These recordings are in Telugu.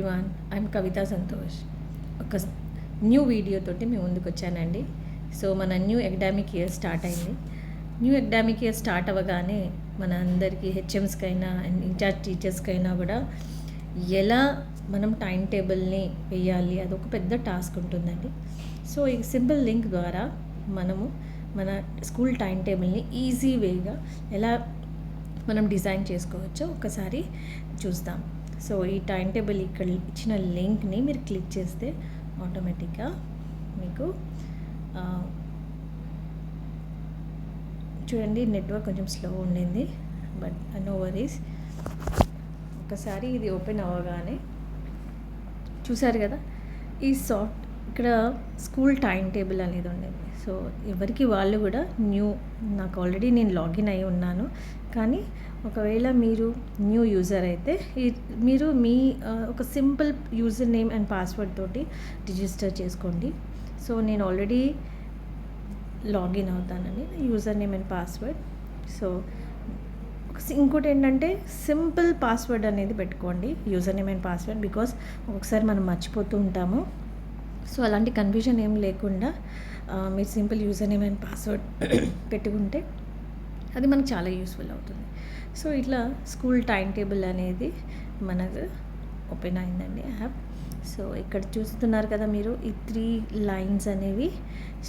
ఎవ్రీవన్, ఐఎమ్ కవిత సంతోష్. ఒక న్యూ వీడియో తోటి మేము ముందుకు వచ్చానండి. సో మన న్యూ అకాడమిక్ ఇయర్ స్టార్ట్ అయింది. న్యూ అకాడమిక్ ఇయర్ స్టార్ట్ అవ్వగానే మన అందరికీ హెచ్ఎమ్స్కైనా అండ్ ఇన్ఛార్జ్ టీచర్స్కైనా కూడా ఎలా మనం టైం టేబుల్ని వేయాలి, అదొక పెద్ద టాస్క్ ఉంటుందండి. సో ఈ సింపుల్ లింక్ ద్వారా మనము మన స్కూల్ టైం టేబుల్ని ఈజీ వేగా ఎలా మనం డిజైన్ చేసుకోవచ్చో ఒకసారి చూద్దాం. సో ఈ టైం టేబుల్ ఇక్కడ ఇచ్చిన లింక్ని మీరు క్లిక్ చేస్తే ఆటోమేటిక్గా మీకు చూడండి, నెట్వర్క్ కొంచెం స్లో ఉండింది, బట్ నో వరీస్. ఒకసారి ఇది ఓపెన్ అవ్వగానే చూసారు కదా, ఈ ఇక్కడ స్కూల్ టైం టేబుల్ అనేది ఉండేది. సో ఎవరికి వాళ్ళు కూడా నాకు ఆల్రెడీ నేను లాగిన్ అయి ఉన్నాను, కానీ ఒకవేళ మీరు న్యూ యూజర్ అయితే మీరు మీ ఒక simple user name and password తోటి రిజిస్టర్ చేసుకోండి. సో నేను ఆల్రెడీ లాగిన్ అవుతానండి, user name and password. So ఇంకోటి ఏంటంటే సింపుల్ పాస్వర్డ్ అనేది పెట్టుకోండి, user name and password, because ఒకసారి మనం మర్చిపోతూ ఉంటాము. సో అలాంటి కన్ఫ్యూజన్ ఏం లేకుండా మీరు simple user name and password పెట్టుకుంటే అది మనకు చాలా యూస్ఫుల్ అవుతుంది. సో ఇట్లా స్కూల్ టైం టేబుల్ అనేది మనకు ఓపెన్ అయిందండి యాప్. సో ఇక్కడ చూస్తున్నారు కదా మీరు ఈ 3 లైన్స్ అనేవి.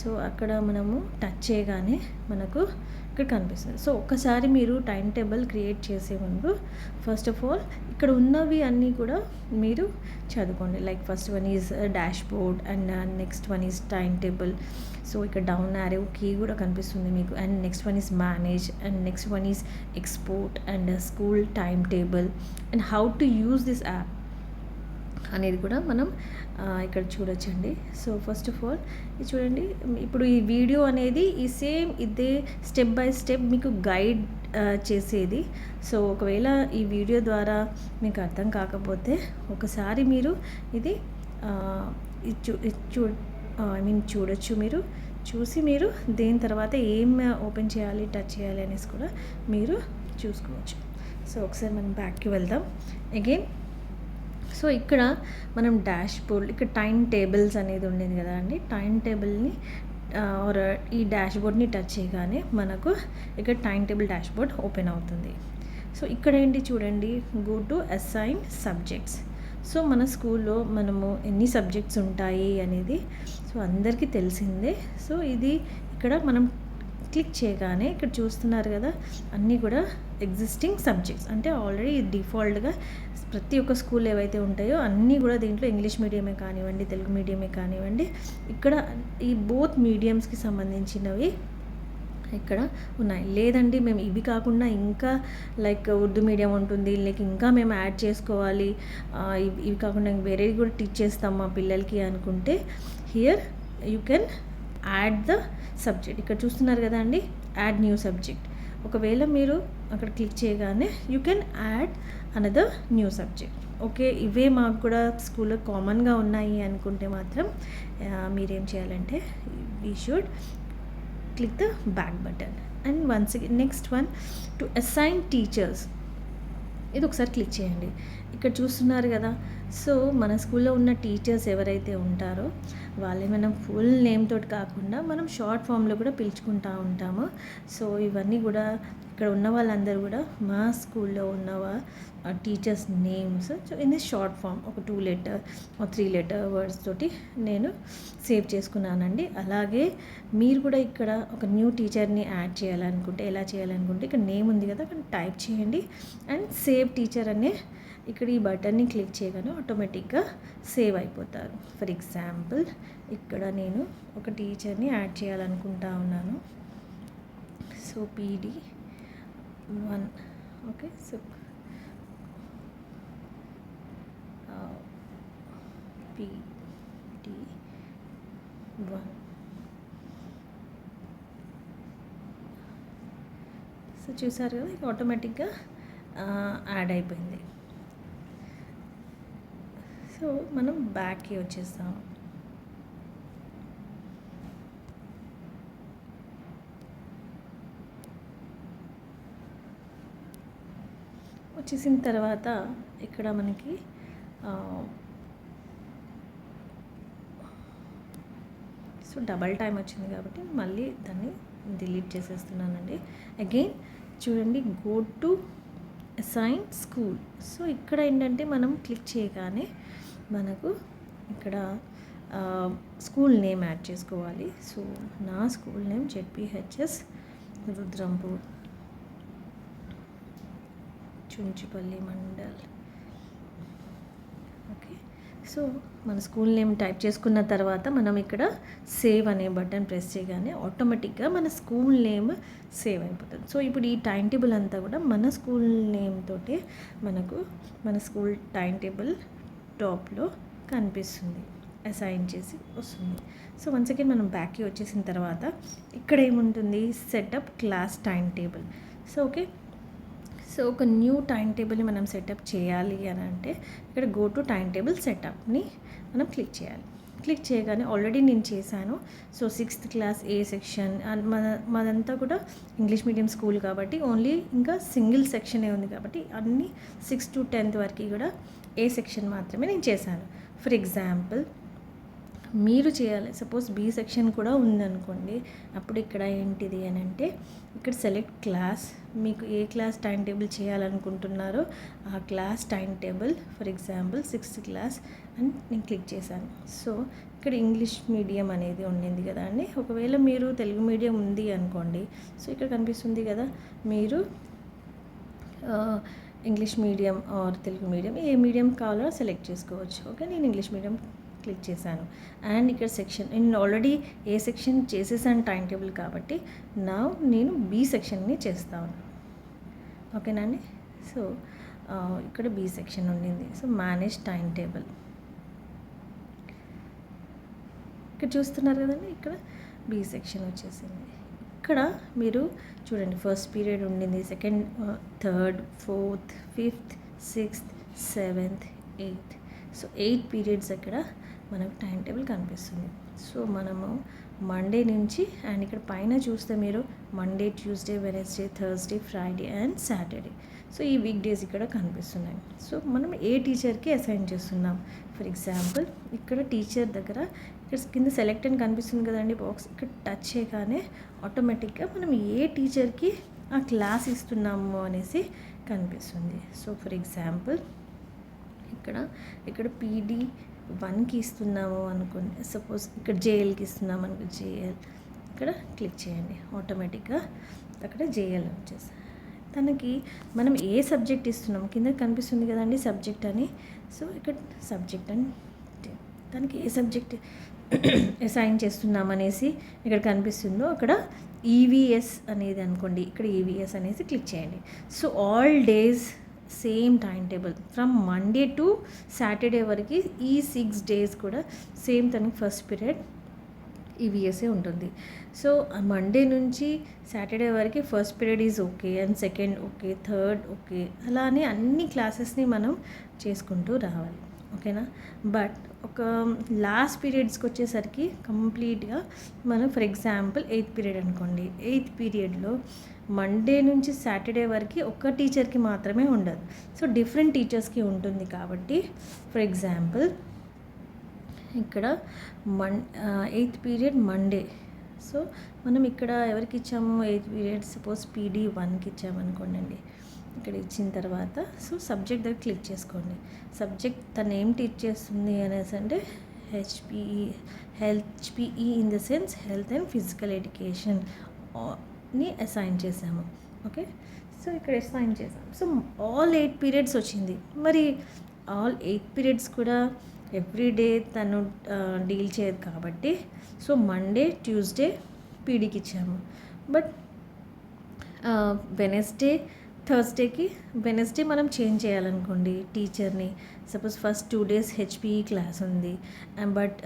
సో అక్కడ మనము టచ్ చేయగానే మనకు ఇక్కడ కనిపిస్తుంది. సో ఒక్కసారి మీరు టైం టేబుల్ క్రియేట్ చేసే ముందు ఫస్ట్ ఆఫ్ ఆల్ ఇక్కడ ఉన్నవి అన్నీ కూడా మీరు చదువుకోండి. Like first one is dash board and next one is time table. So ఇక్కడ డౌన్ యారో కీ కూడా కనిపిస్తుంది మీకు. And next one is manage and next one is export and school time table and how to use this app అనేది కూడా మనం ఇక్కడ చూడొచ్చండి. సో ఫస్ట్ ఆఫ్ ఆల్ ఇది చూడండి, ఇప్పుడు ఈ వీడియో అనేది ఇదే స్టెప్ బై స్టెప్ మీకు గైడ్ చేసేది. సో ఒకవేళ ఈ వీడియో ద్వారా మీకు అర్థం కాకపోతే ఒకసారి మీరు ఇది చూడొచ్చు. మీరు చూసి మీరు దేని తర్వాత ఏం ఓపెన్ చేయాలి, టచ్ చేయాలి అనేసి కూడా మీరు చూసుకోవచ్చు. సో ఒకసారి మనం బ్యాక్కి వెళ్దాం అగైన్. సో ఇక్కడ మనం డాష్ బోర్డ్, ఇక్కడ టైం టేబుల్స్ అనేది ఉండేది కదా అండి. టైం టేబుల్ని ఆర్ ఈ డాష్ బోర్డ్ని టచ్ చేయగానే మనకు ఇక్కడ time table dash board open అవుతుంది. సో ఇక్కడ ఏంటి చూడండి, go to assign subjects. So మన స్కూల్లో మనము ఎన్ని సబ్జెక్ట్స్ ఉంటాయి అనేది సో అందరికీ తెలిసిందే. సో ఇది ఇక్కడ మనం క్లిక్ చేయగానే ఇక్కడ చూస్తున్నారు కదా, అన్నీ కూడా ఎగ్జిస్టింగ్ సబ్జెక్ట్స్, అంటే ఆల్రెడీ డిఫాల్ట్గా ప్రతి ఒక్క స్కూల్ ఏవైతే ఉంటాయో అన్నీ కూడా దీంట్లో ఇంగ్లీష్ మీడియమే కానివ్వండి, తెలుగు మీడియమే కానివ్వండి, ఇక్కడ ఈ బోత్ మీడియంస్కి సంబంధించినవి ఇక్కడ ఉన్నాయి. లేదండి మేము ఇవి కాకుండా ఇంకా లైక్ ఉర్దూ మీడియం ఉంటుంది, లైక్ ఇంకా మేము యాడ్ చేసుకోవాలి, ఇవి కాకుండా వేరేవి కూడా టీచ్ చేస్తాం మా పిల్లలకి అనుకుంటే here you can add the subject. ఇక్కడ చూస్తున్నారు కదా అండి, యాడ్ న్యూ సబ్జెక్ట్. ఒకవేళ మీరు అక్కడ క్లిక్ చేయగానే you can add another new subject. Okay, ఇవే మాకు కూడా స్కూల్లో కామన్గా ఉన్నాయి అనుకుంటే మాత్రం మీరేం చేయాలంటే we should click the back button and once again next one to assign teachers. ఇది ఒకసారి క్లిక్ చేయండి. ఇక్కడ చూస్తున్నారు కదా, సో మన స్కూల్లో ఉన్న టీచర్స్ ఎవరైతే ఉంటారో వాళ్ళే మనం ఫుల్ నేమ్ తోటి కాకుండా మనం షార్ట్ ఫామ్లో కూడా పిలుచుకుంటూ ఉంటాము. సో ఇవన్నీ కూడా ఇక్కడ ఉన్న వాళ్ళందరూ కూడా మా స్కూల్లో ఉన్న teachers names in short form ఒక 2 letter or 3 letter వర్డ్స్ తోటి నేను సేవ్ చేసుకున్నానండి. అలాగే మీరు కూడా ఇక్కడ ఒక న్యూ టీచర్ని యాడ్ చేయాలనుకుంటే ఎలా చేయాలనుకుంటే ఇక్కడ నేమ్ ఉంది కదా, అక్కడ టైప్ చేయండి అండ్ సేవ్ టీచర్ అనే ఇక్కడ ఈ బటన్ని క్లిక్ చేయగానే ఆటోమేటిక్గా సేవ్ అయిపోతారు. ఫర్ ఎగ్జాంపుల్ ఇక్కడ నేను ఒక టీచర్ని యాడ్ చేయాలనుకుంటా ఉన్నాను. So PD1, okay. So PD1. So చూసారు కదా, ఆటోమేటిక్గా యాడ్ అయిపోయింది. సో మనం బ్యాక్కి వచ్చేస్తాం. వచ్చేసిన తర్వాత ఇక్కడ మనకి సో డబల్ టైం వచ్చింది కాబట్టి మళ్ళీ దాన్ని డిలీట్ చేసేస్తున్నానండి. అగైన్ చూడండి, go to assign school. So ఇక్కడ ఏంటంటే మనం క్లిక్ చేయగానే మనకు ఇక్కడ స్కూల్ నేమ్ యాడ్ చేసుకోవాలి. సో నా school name ZPHS Rudrampur, Chunchupalli mandal. Okay, so మన స్కూల్ నేమ్ టైప్ చేసుకున్న తర్వాత మనం ఇక్కడ సేవ్ అనే బటన్ ప్రెస్ చేయగానే ఆటోమేటిక్గా మన స్కూల్ నేమ్ సేవ్ అయిపోతుంది. సో ఇప్పుడు ఈ టైం టేబుల్ అంతా కూడా మన స్కూల్ నేమ్ తోటే మనకు మన స్కూల్ టైం టేబుల్ టాప్లో కనిపిస్తుంది, అసైన్ చేసి వస్తుంది. సో వన్స్ అగైన్ మనం బ్యాక్కి వచ్చేసిన తర్వాత ఇక్కడ ఏముంటుంది, setup class time table. So okay, so ఒక న్యూ టైం టేబుల్ని మనం సెటప్ చేయాలి అని అంటే ఇక్కడ గో టు టైం టేబుల్ సెటప్ని మనం క్లిక్ చేయాలి. క్లిక్ చేయగానే ఆల్రెడీ నేను చేశాను. సో 6th క్లాస్ ఏ సెక్షన్, మాదంతా కూడా ఇంగ్లీష్ మీడియం స్కూల్ కాబట్టి ఓన్లీ ఇంకా సింగిల్ సెక్షనే ఉంది కాబట్టి అన్ని 6th to 10th వరకు కూడా ఏ సెక్షన్ మాత్రమే నేను చేశాను. ఫర్ ఎగ్జాంపుల్ మీరు చేయాలి, సపోజ్ బి సెక్షన్ కూడా ఉందనుకోండి, అప్పుడు ఇక్కడ ఏంటిది అని అంటే ఇక్కడ సెలెక్ట్ క్లాస్, మీకు ఏ క్లాస్ టైం టేబుల్ చేయాలనుకుంటున్నారో ఆ class time table, for example 6th class అని నేను క్లిక్ చేశాను. సో ఇక్కడ ఇంగ్లీష్ మీడియం అనేది ఉండింది కదా అండి. ఒకవేళ మీరు తెలుగు మీడియం ఉంది అనుకోండి, సో ఇక్కడ కనిపిస్తుంది కదా, మీరు English medium are Telugu medium A medium కావాలో సెలెక్ట్ చేసుకోవచ్చు. ఓకే, నేను ఇంగ్లీష్ మీడియం క్లిక్ చేశాను. అండ్ ఇక్కడ సెక్షన్ నేను ఆల్రెడీ ఏ సెక్షన్ చేసేసాను టైం టేబుల్ కాబట్టి నా నేను బి సెక్షన్ని చేస్తాను. ఓకేనండి, సో ఇక్కడ బి సెక్షన్ ఉండింది. సో మేనేజ్ టైం టేబుల్ ఇక్కడ చూస్తున్నారు కదండి, ఇక్కడ బి సెక్షన్ వచ్చేసింది. ఇక్కడ మీరు చూడండి, ఫస్ట్ పీరియడ్ ఉండింది, second, third, 4th, 5th, 6th, 7th, 8th. So 8 periods అక్కడ మనకు టైం టేబుల్ కనిపిస్తుంది. సో మనము మండే నుంచి, అండ్ ఇక్కడ పైన చూస్తే మీరు Monday, Tuesday, Wednesday, Thursday, Friday and Saturday. So ఈ వీక్ డేస్ ఇక్కడ కనిపిస్తున్నాయి. సో మనం ఏ టీచర్కి అసైన్ చేస్తున్నాం. ఫర్ ఎగ్జాంపుల్ ఇక్కడ టీచర్ దగ్గర ఇక్కడ కింద సెలెక్ట్ అని కనిపిస్తుంది కదండి బాక్స్, ఇక్కడ టచ్ చేయగానే ఆటోమేటిక్గా మనం ఏ టీచర్కి ఆ క్లాస్ ఇస్తున్నాము అనేసి కనిపిస్తుంది. సో ఫర్ ఎగ్జాంపుల్ ఇక్కడ PD1కి ఇస్తున్నాము అనుకోండి, సపోజ్ ఇక్కడ JLకి ఇస్తున్నాము అనుకో, JL ఇక్కడ క్లిక్ చేయండి, ఆటోమేటిక్గా అక్కడ JL వచ్చేసి తనకి మనం ఏ సబ్జెక్ట్ ఇస్తున్నాం కింద కనిపిస్తుంది కదండి సబ్జెక్ట్ అని. సో ఇక్కడ సబ్జెక్ట్ అని తనకి ఏ సబ్జెక్ట్ అసైన్ చేస్తున్నాం అనేసి ఇక్కడ కనిపిస్తుందో అక్కడ EVS అనేది అనుకోండి, ఇక్కడ EVS అనేసి క్లిక్ చేయండి. So all days same time table from Monday to Saturday వరకు ఈ 6 డేస్ కూడా సేమ్ తనకి ఫస్ట్ పీరియడ్ EVSఏ ఉంటుంది. సో మండే నుంచి సాటర్డే వరకు first period is okay, and second okay, third okay, అలానే అన్ని క్లాసెస్ని మనం చేసుకుంటూ రావాలి. ఓకేనా, బట్ ఒక లాస్ట్ పీరియడ్స్కి వచ్చేసరికి కంప్లీట్గా మనం ఫర్ ఎగ్జాంపుల్ 8th పీరియడ్ అనుకోండి, 8th పీరియడ్లో మండే నుంచి సాటర్డే వరకు ఒక్క టీచర్కి మాత్రమే ఉండదు. సో డిఫరెంట్ టీచర్స్కి ఉంటుంది కాబట్టి ఫర్ ఎగ్జాంపుల్ ఇక్కడ 8th పీరియడ్ మండే. సో మనం ఇక్కడ ఎవరికి ఇచ్చాము 8th పీరియడ్, సపోజ్ PD1కి ఇచ్చామనుకోండి అండి. ఇక్కడ ఇచ్చిన తర్వాత సో సబ్జెక్ట్ దగ్గర క్లిక్ చేసుకోండి. సబ్జెక్ట్ తను ఏం టీచ్ చేస్తుంది అనేసి అంటే HPE in the sense health and physical education ని అసైన్ చేసాము. ఓకే, సో ఇక్కడ అసైన్ చేసాము. సో ఆల్ 8 పీరియడ్స్ వచ్చింది. మరి ఆల్ 8 పీరియడ్స్ కూడా ఎవ్రీడే తను డీల్ చేయదు కాబట్టి సో మండే, ట్యూస్డే పీడీకి ఇచ్చాము. బట్ వెనస్డే మనం చేంజ్ చేయాలనుకోండి టీచర్ని, suppose first 2 days HPE class ఉంది, బట్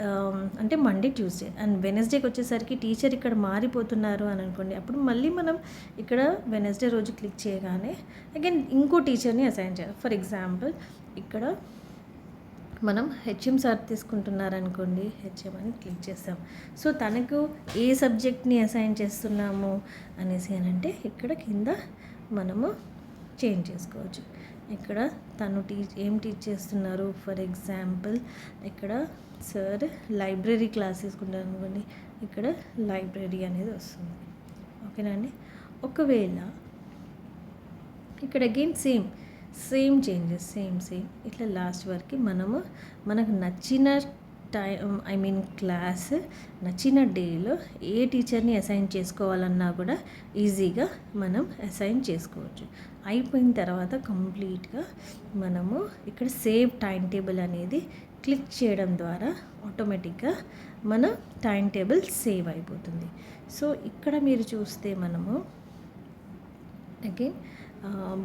అంటే మండే, ట్యూస్డే అండ్ వెనస్డేకి వచ్చేసరికి టీచర్ ఇక్కడ మారిపోతున్నారు అని అనుకోండి, అప్పుడు మళ్ళీ మనం ఇక్కడ వెనస్డే రోజు క్లిక్ చేయగానే అగైన్ ఇంకో టీచర్ని అసైన్ చేయాలి. ఫర్ ఎగ్జాంపుల్ ఇక్కడ మనం HM సార్ తీసుకుంటున్నారనుకోండి, HM అని క్లిక్ చేస్తాం. సో తనకు ఏ సబ్జెక్ట్ని అసైన్ చేస్తున్నాము అనేసి అని అంటే ఇక్కడ కింద మనము చేంజ్ చేసుకోవచ్చు. ఇక్కడ తను ఏం టీచ్ చేస్తున్నారు. ఫర్ ఎగ్జాంపుల్ ఇక్కడ సార్ లైబ్రరీ క్లాస్ తీసుకుంటారు అనుకోండి, ఇక్కడ లైబ్రరీ అనేది వస్తుంది. ఓకేనా అండి. ఒకవేళ ఇక్కడ అగైన్ సేమ్ చేంజెస్ సేమ్ ఇట్లా లాస్ట్ వరకు మనకు నచ్చిన క్లాస్ నచ్చిన డేలో ఏ టీచర్ని అసైన్ చేసుకోవాలన్నా కూడా ఈజీగా మనం అసైన్ చేసుకోవచ్చు. అయిపోయిన తర్వాత కంప్లీట్గా మనము ఇక్కడ సేవ్ టైం టేబుల్ అనేది క్లిక్ చేయడం ద్వారా ఆటోమేటిక్గా మన టైం టేబుల్ సేవ్ అయిపోతుంది. సో ఇక్కడ మీరు చూస్తే మనము అగైన్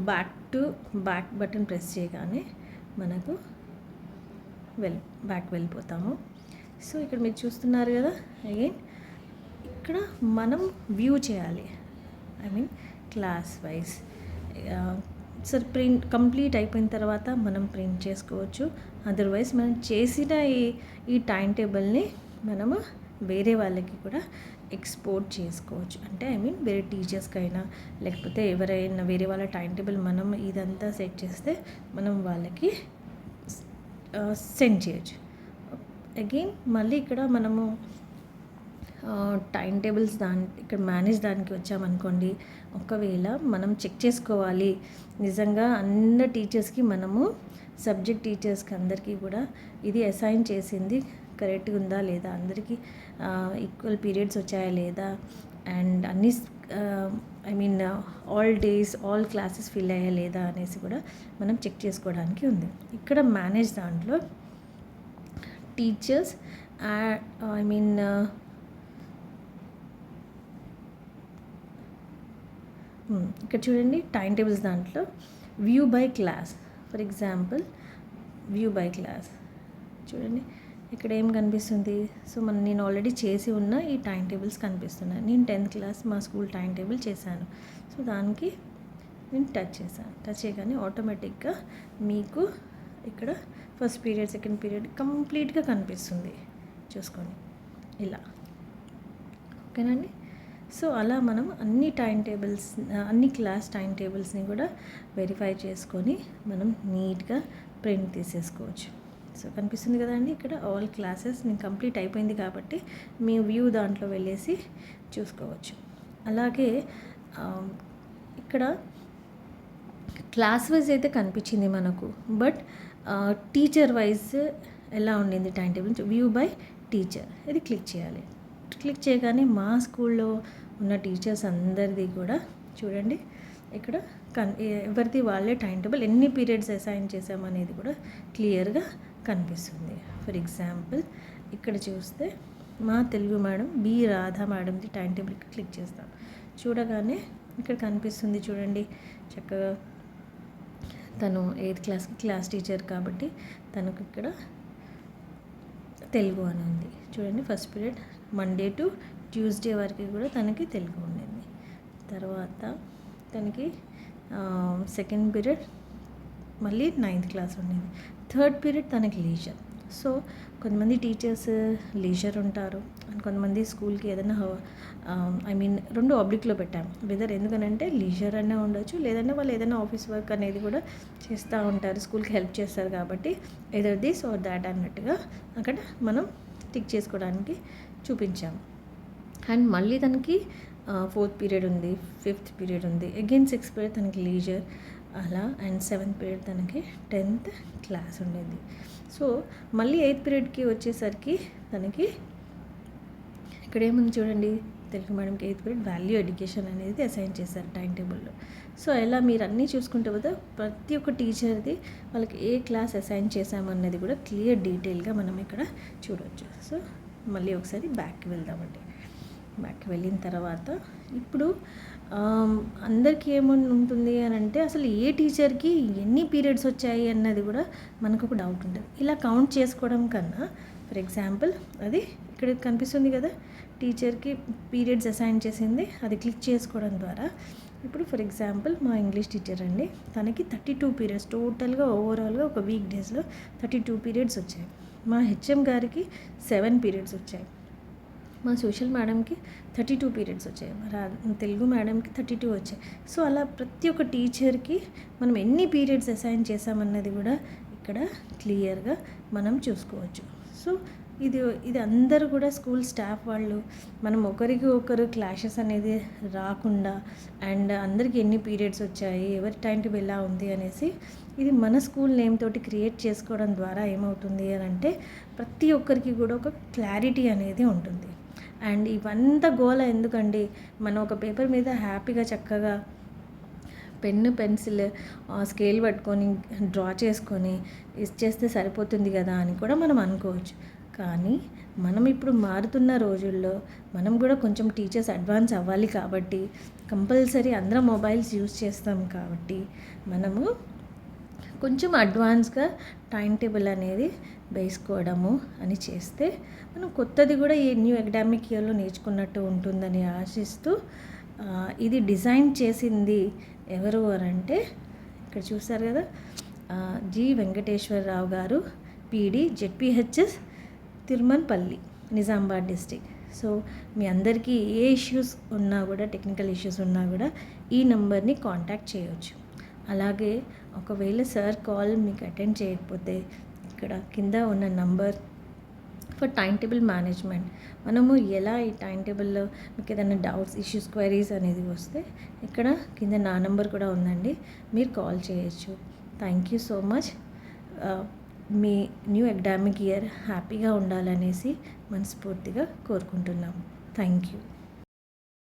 బ్యాక్ బటన్ ప్రెస్ చేయగానే మనకు బ్యాక్ వెళ్ళిపోతాము. సో ఇక్కడ మీరు చూస్తున్నారు కదా, అగైన్ ఇక్కడ మనం వ్యూ చేయాలి, క్లాస్ వైజ్. సరే ప్రింట్ కంప్లీట్ అయిపోయిన తర్వాత మనం ప్రింట్ చేసుకోవచ్చు. అదర్వైజ్ మనం చేసిన ఈ టైం టేబుల్ని మనము వేరే వాళ్ళకి కూడా ఎక్స్పోర్ట్ చేసుకోవచ్చు. అంటే వేరే టీచర్స్కైనా లేకపోతే ఎవరైనా వేరే వాళ్ళ టైం టేబుల్ మనం ఇదంతా సెట్ చేస్తే మనం వాళ్ళకి సెండ్ చేయొచ్చు. అగైన్ మళ్ళీ ఇక్కడ మనము టైం టేబుల్స్ ఇక్కడ మేనేజ్ దానికి వచ్చామనుకోండి. ఒకవేళ మనం చెక్ చేసుకోవాలి నిజంగా అందరు టీచర్స్కి మనము సబ్జెక్ట్ టీచర్స్కి అందరికీ కూడా ఇది అసైన్ చేసింది కరెక్ట్గా ఉందా లేదా, అందరికీ ఈక్వల్ పీరియడ్స్ వచ్చాయా లేదా, అండ్ అన్ని all days all classes fill అయ్యా లేదా అనేసి కూడా మనం చెక్ చేసుకోవడానికి ఉంది. ఇక్కడ మేనేజ్ దాంట్లో టీచర్స్ ఇక్కడ చూడండి టైం టేబుల్స్ దాంట్లో view by class. For example view by class చూడండి ఇక్కడ ఏం కనిపిస్తుంది. సో నేను ఆల్రెడీ చేసి ఉన్న ఈ టైం టేబుల్స్ కనిపిస్తున్నాయి. నేను 10th క్లాస్ మా స్కూల్ టైం టేబుల్ చేశాను. సో దానికి నేను టచ్ చేయగానే ఆటోమేటిక్గా మీకు ఇక్కడ ఫస్ట్ పీరియడ్ సెకండ్ పీరియడ్ కంప్లీట్గా కనిపిస్తుంది. చూసుకోండి ఇలా. ఓకేనండి. సో అలా మనం అన్ని టైం టేబుల్స్ అన్ని క్లాస్ టైం టేబుల్స్ని కూడా వెరిఫై చేసుకొని మనం నీట్గా ప్రింట్ తీసేసుకోవచ్చు. సో కనిపిస్తుంది కదండి ఇక్కడ ఆల్ క్లాసెస్ నేను కంప్లీట్ అయిపోయింది కాబట్టి మీ వ్యూ దాంట్లో వెళ్ళేసి చూసుకోవచ్చు. అలాగే ఇక్కడ క్లాస్ వైజ్ అయితే కనిపించింది మనకు, బట్ టీచర్ వైజ్ ఎలా ఉండింది time table view by teacher ఇది క్లిక్ చేయాలి. క్లిక్ చేయగానే మా స్కూల్లో ఉన్న టీచర్స్ అందరిది కూడా చూడండి ఇక్కడ ఎవరిది వాళ్ళే టైం టేబుల్ ఎన్ని పీరియడ్స్ అసైన్ చేసామనేది కూడా క్లియర్గా కనిపిస్తుంది. ఫర్ ఎగ్జాంపుల్ ఇక్కడ చూస్తే మా తెలుగు మేడం బి రాధా మేడంది టైం టేబుల్ క్లిక్ చేస్తాం. చూడగానే ఇక్కడ కనిపిస్తుంది చూడండి చక్కగా. తను 8th క్లాస్కి క్లాస్ టీచర్ కాబట్టి తనకు ఇక్కడ తెలుగు అని ఉంది చూడండి. First period Monday to Tuesday వరకు కూడా తనకి తెలుగు ఉండింది. తర్వాత తనకి సెకండ్ పీరియడ్ మళ్ళీ 9th క్లాస్ ఉండింది. థర్డ్ పీరియడ్ తనకి లీజర్. సో కొంతమంది టీచర్స్ లీజర్ ఉంటారు అండ్ కొంతమంది స్కూల్కి ఏదైనా రెండు ఆబ్లిక్లో పెట్టాము. వెదర్ ఎందుకనంటే లీజర్ అనే ఉండొచ్చు, లేదంటే వాళ్ళు ఏదైనా ఆఫీస్ వర్క్ అనేది కూడా చేస్తూ ఉంటారు, స్కూల్కి హెల్ప్ చేస్తారు కాబట్టి ఎదర్ దిస్ ఆర్ దాట్ అన్నట్టుగా అక్కడ మనం టిక్ చేసుకోవడానికి చూపించాము. అండ్ మళ్ళీ తనకి 4th పీరియడ్ ఉంది, 5th పీరియడ్ ఉంది, అగైన్ 6th పీరియడ్ తనకి లీజర్ అలా, అండ్ 7th పీరియడ్ తనకి 10th క్లాస్ ఉండేది. సో మళ్ళీ 8th పీరియడ్కి వచ్చేసరికి తనకి ఇక్కడ ఏముంది చూడండి, తెలుగు మేడంకి 8th పీరియడ్ వాల్యూ ఎడ్యుకేషన్ అనేది అసైన్ చేశారు టైం టేబుల్లో. సో ఇలా మీరు అన్నీ చూసుకుంటే పోతే ప్రతి ఒక్క టీచర్ది వాళ్ళకి ఏ క్లాస్ అసైన్ చేశామన్నది కూడా క్లియర్ డీటెయిల్గా మనం ఇక్కడ చూడవచ్చు. సో మళ్ళీ ఒకసారి బ్యాక్కి వెళ్దామండి. బ్యాక్కి వెళ్ళిన తర్వాత ఇప్పుడు అందరికీ ఏమని ఉంటుంది అని అంటే అసలు ఏ టీచర్కి ఎన్ని పీరియడ్స్ వచ్చాయి అన్నది కూడా మనకు ఒక డౌట్ ఉంటుంది. ఇలా కౌంట్ చేసుకోవడం కన్నా ఫర్ ఎగ్జాంపుల్ అది ఇక్కడ కనిపిస్తుంది కదా టీచర్కి పీరియడ్స్ అసైన్ చేసింది, అది క్లిక్ చేసుకోవడం ద్వారా ఇప్పుడు ఫర్ ఎగ్జాంపుల్ మా ఇంగ్లీష్ టీచర్ అండి, తనకి 32 పీరియడ్స్ టోటల్గా ఓవరాల్గా ఒక వీక్ డేస్లో 32 పీరియడ్స్ వచ్చాయి. మా హెచ్ఎం గారికి 7 పీరియడ్స్ వచ్చాయి. మా సోషల్ మేడంకి 32 పీరియడ్స్ వచ్చాయి, తెలుగు మేడంకి 32 వచ్చాయి. సో అలా ప్రతి ఒక్క టీచర్కి మనం ఎన్ని పీరియడ్స్ అసైన్ చేసామన్నది కూడా ఇక్కడ క్లియర్గా మనం చూసుకోవచ్చు. సో ఇది అందరూ కూడా స్కూల్ స్టాఫ్ వాళ్ళు మనం ఒకరికి ఒకరు క్లాషెస్ అనేది రాకుండా అండ్ అందరికీ ఎన్ని పీరియడ్స్ వచ్చాయి, ఎవరి టైం టేబుల్ ఎలా ఉంది అనేసి ఇది మన స్కూల్ నేమ్ తోటి క్రియేట్ చేసుకోవడం ద్వారా ఏమవుతుంది అని అంటే ప్రతి ఒక్కరికి కూడా ఒక క్లారిటీ అనేది ఉంటుంది. అండ్ ఇవంతా గోల ఎందుకండి, మనం ఒక పేపర్ మీద హ్యాపీగా చక్కగా పెన్ను పెన్సిల్ స్కేల్ పట్టుకొని డ్రా చేసుకొని ఇచ్చేస్తే సరిపోతుంది కదా అని కూడా మనం అనుకోవచ్చు. కానీ మనం ఇప్పుడు మారుతున్న రోజుల్లో మనం కూడా కొంచెం టీచర్స్ అడ్వాన్స్ అవ్వాలి కాబట్టి కంపల్సరీ అందరం మొబైల్స్ యూజ్ చేస్తాం కాబట్టి మనము కొంచెం అడ్వాన్స్గా టైం టేబుల్ అనేది వేసుకోవడము అని చేస్తే మనం కొత్తది కూడా ఈ న్యూ అకాడమిక్ ఇయర్లో నేర్చుకున్నట్టు ఉంటుందని ఆశిస్తూ ఇది డిజైన్ చేసింది ఎవరు అని అంటే ఇక్కడ చూస్తారు కదా, జి వెంకటేశ్వరరావు గారు, PD, ZPHS, Tirumanpalli, Nizamabad district. So మీ అందరికీ ఏ ఇష్యూస్ ఉన్నా కూడా, టెక్నికల్ ఇష్యూస్ ఉన్నా కూడా ఈ నెంబర్ని కాంటాక్ట్ చేయొచ్చు. అలాగే ఒకవేళ సార్ కాల్ మీకు అటెండ్ చేయకపోతే ఇక్కడ కింద ఉన్న number for time table management, మనము ఎలా ఈ టైం టేబుల్లో మీకు ఏదైనా డౌట్స్, ఇష్యూస్, క్వైరీస్ అనేది వస్తే ఇక్కడ కింద నా నెంబర్ కూడా ఉందండి, మీరు కాల్ చేయొచ్చు. Thank you so much. Me new academic year హ్యాపీగా ఉండాలనేసి మనస్ఫూర్తిగా కోరుకుంటున్నాము. Thank you.